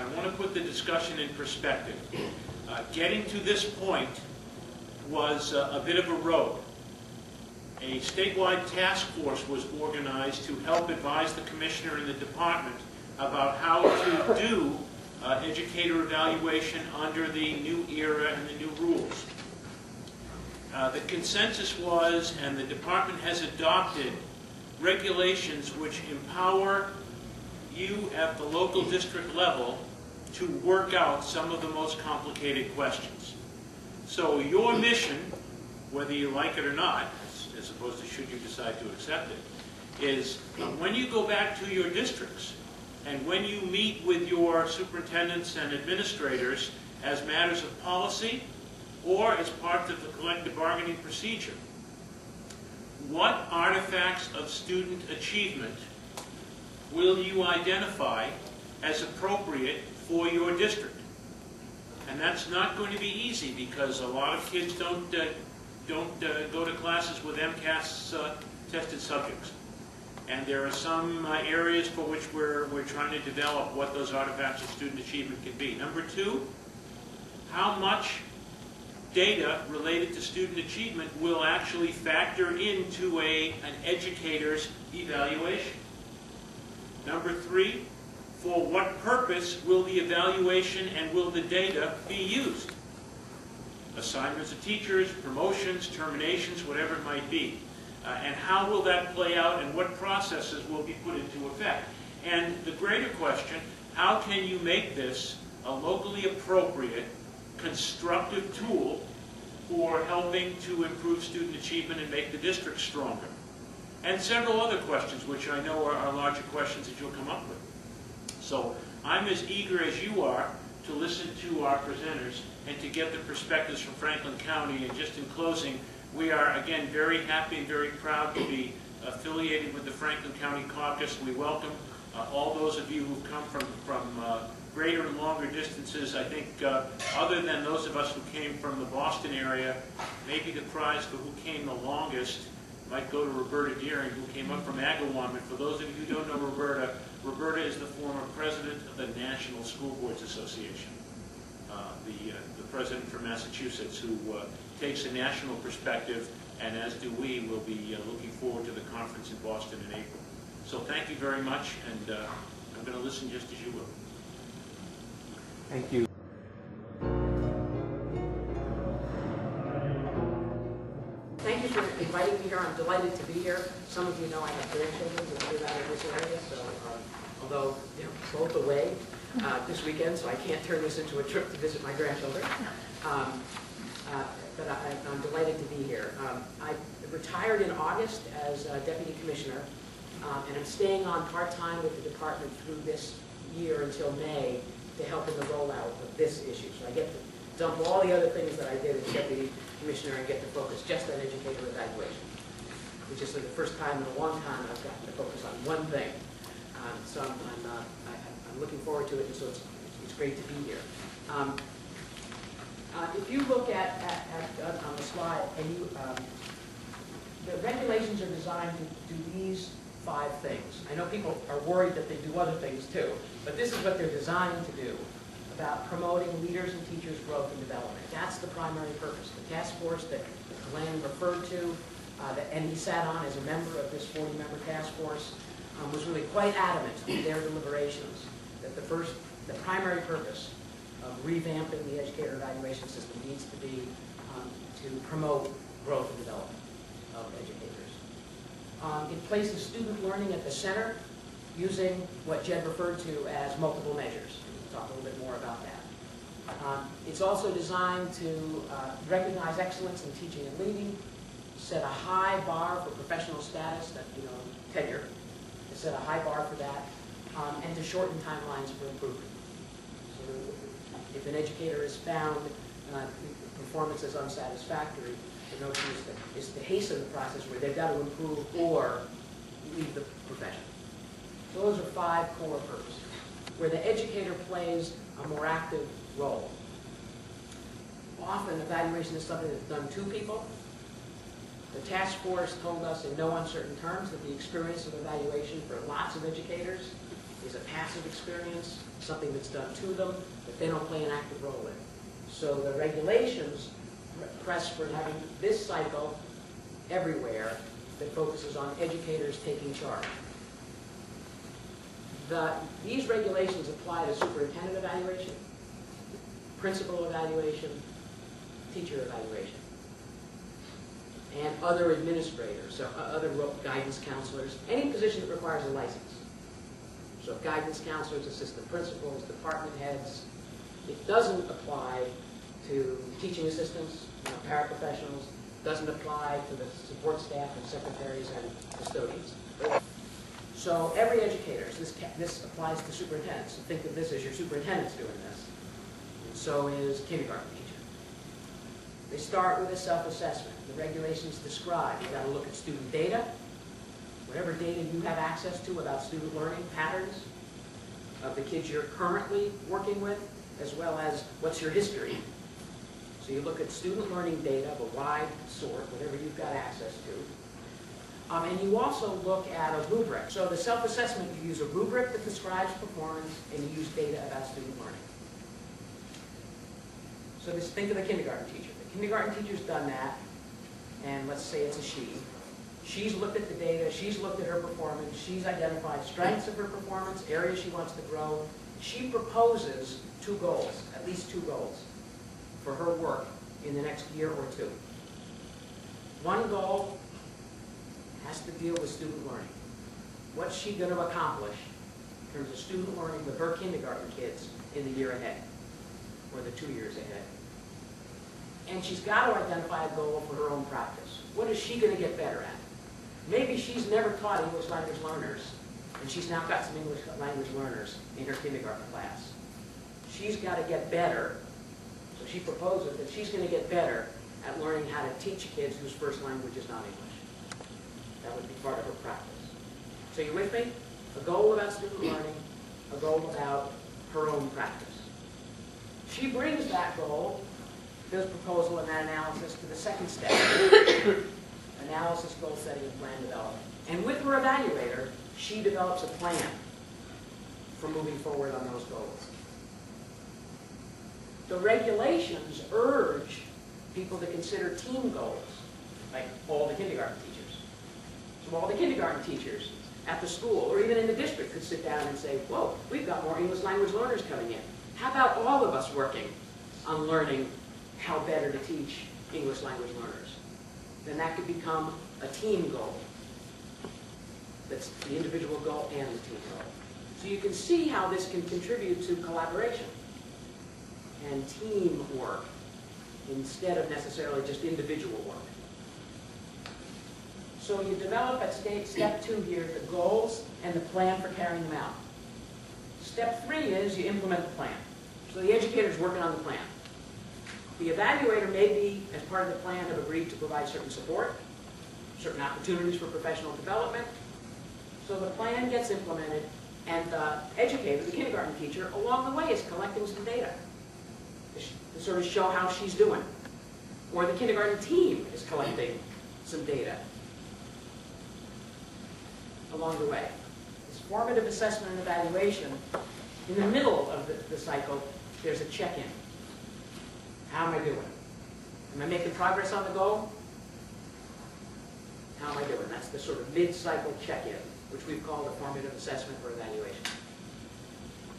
I want to put the discussion in perspective. Getting to this point was a bit of a road. A statewide task force was organized to help advise the commissioner and the department about how to do educator evaluation under the new era and the new rules. The consensus was, and the department has adopted, regulations which empower you at the local district level to work out some of the most complicated questions. So your mission, whether you like it or not, as opposed to should you decide to accept it, is when you go back to your districts and when you meet with your superintendents and administrators as matters of policy or as part of the collective bargaining procedure, what artifacts of student achievement will you identify as appropriate for your district? And that's not going to be easy because a lot of kids don't go to classes with MCAS tested subjects. And there are some areas for which we're trying to develop what those artifacts of student achievement can be. Number two, how much data related to student achievement will actually factor into an educator's evaluation. Number three, for what purpose will the evaluation and will the data be used? Assignments of teachers, promotions, terminations, whatever it might be. And how will that play out and what processes will be put into effect? And the greater question, how can you make this a locally appropriate, constructive tool for helping to improve student achievement and make the district stronger? And several other questions, which I know are larger questions that you'll come up with. So I'm as eager as you are to listen to our presenters and to get the perspectives from Franklin County. And just in closing, we are, again, very happy and very proud to be affiliated with the Franklin County Caucus. We welcome all those of you who've come from greater and longer distances. I think other than those of us who came from the Boston area, maybe the prize for who came the longest might go to Roberta Deering, who came up from Agawam. And for those of you who don't know Roberta, Roberta is the former president of the National School Boards Association, the president from Massachusetts, who takes a national perspective, and as do we, will be looking forward to the conference in Boston in April. So thank you very much, and I'm going to listen just as you will. Thank you. Thank you for inviting me here. I'm delighted to be here. Some of you know I have grandchildren who live out in this area, so although they're both away this weekend, so I can't turn this into a trip to visit my grandchildren. But I'm delighted to be here. I retired in August as Deputy Commissioner, and I'm staying on part-time with the department through this year until May to help in the rollout of this issue. So I get to dump all the other things that I did as Deputy Commissioner and get to focus just on educator evaluation, which is the first time in a long time I've gotten to focus on one thing. So I'm looking forward to it, and so it's great to be here. If you look at on the slide, and the regulations are designed to do these 5 things. I know people are worried that they do other things too, but this is what they're designed to do about promoting leaders and teachers' growth and development. That's the primary purpose. The task force that Glenn referred to, and he sat on as a member of this 40-member task force, was really quite adamant in their deliberations that the primary purpose of revamping the educator evaluation system needs to be to promote growth and development of educators. It places student learning at the center using what Jed referred to as multiple measures. We'll talk a little bit more about that. It's also designed to recognize excellence in teaching and leading, set a high bar for professional status, that, tenure, to set a high bar for that, and to shorten timelines for improvement. So if an educator is found performance as unsatisfactory, the notion is to hasten the process where they've got to improve or leave the profession. So those are 5 core purposes, where the educator plays a more active role. Often evaluation is something that's done to people. The task force told us in no uncertain terms that the experience of evaluation for lots of educators is a passive experience, something that's done to them that they don't play an active role in. So the regulations press for having this cycle everywhere that focuses on educators taking charge. These regulations apply to superintendent evaluation, principal evaluation, teacher evaluation, and other administrators, so other guidance counselors, any position that requires a license. So guidance counselors, assistant principals, department heads. It doesn't apply to teaching assistants, paraprofessionals, doesn't apply to the support staff and secretaries and custodians. So every educator, so this applies to superintendents. So think of this as your superintendent's doing this. And so is kindergarten teacher. They start with a self-assessment. The regulations describe, you've got to look at student data, whatever data you have access to about student learning patterns of the kids you're currently working with, as well as what's your history. So you look at student learning data of a wide sort, whatever you've got access to. And you also look at a rubric. So the self-assessment, you use a rubric that describes performance, and you use data about student learning. So just think of the kindergarten teacher. The kindergarten teacher's done that, and let's say it's a she. She's looked at the data, she's looked at her performance, she's identified strengths of her performance, areas she wants to grow. She proposes 2 goals, at least 2 goals, for her work in the next year or 2. One goal has to deal with student learning. What's she going to accomplish in terms of student learning with her kindergarten kids in the year ahead, or the 2 years ahead? And she's got to identify a goal for her own practice. What is she going to get better at? Maybe she's never taught English language learners, and she's now got some English language learners in her kindergarten class. She's got to get better, so she proposes that she's going to get better at learning how to teach kids whose first language is not English. That would be part of her practice. So you with me? A goal about student learning, a goal about her own practice. She brings that goal, this proposal and that analysis, to the second step. Analysis, goal setting, and plan development. And with her evaluator, she develops a plan for moving forward on those goals. The regulations urge people to consider team goals, like all the kindergarten teachers. So all the kindergarten teachers at the school, or even in the district, could sit down and say, whoa, we've got more English language learners coming in. How about all of us working on learning how better to teach English language learners? Then that could become a team goal. That's the individual goal and the team goal. So you can see how this can contribute to collaboration and teamwork instead of necessarily just individual work. So you develop at step 2 here the goals and the plan for carrying them out. Step 3 is you implement the plan. So the educator's working on the plan. The evaluator may be, as part of the plan, have agreed to provide certain support, certain opportunities for professional development. So the plan gets implemented, and the educator, the kindergarten teacher, along the way is collecting some data to sort of show how she's doing. Or the kindergarten team is collecting some data along the way. This formative assessment and evaluation, in the middle of the cycle, there's a check-in. How am I doing? Am I making progress on the goal? How am I doing? That's the sort of mid-cycle check-in, which we've called a formative assessment or evaluation.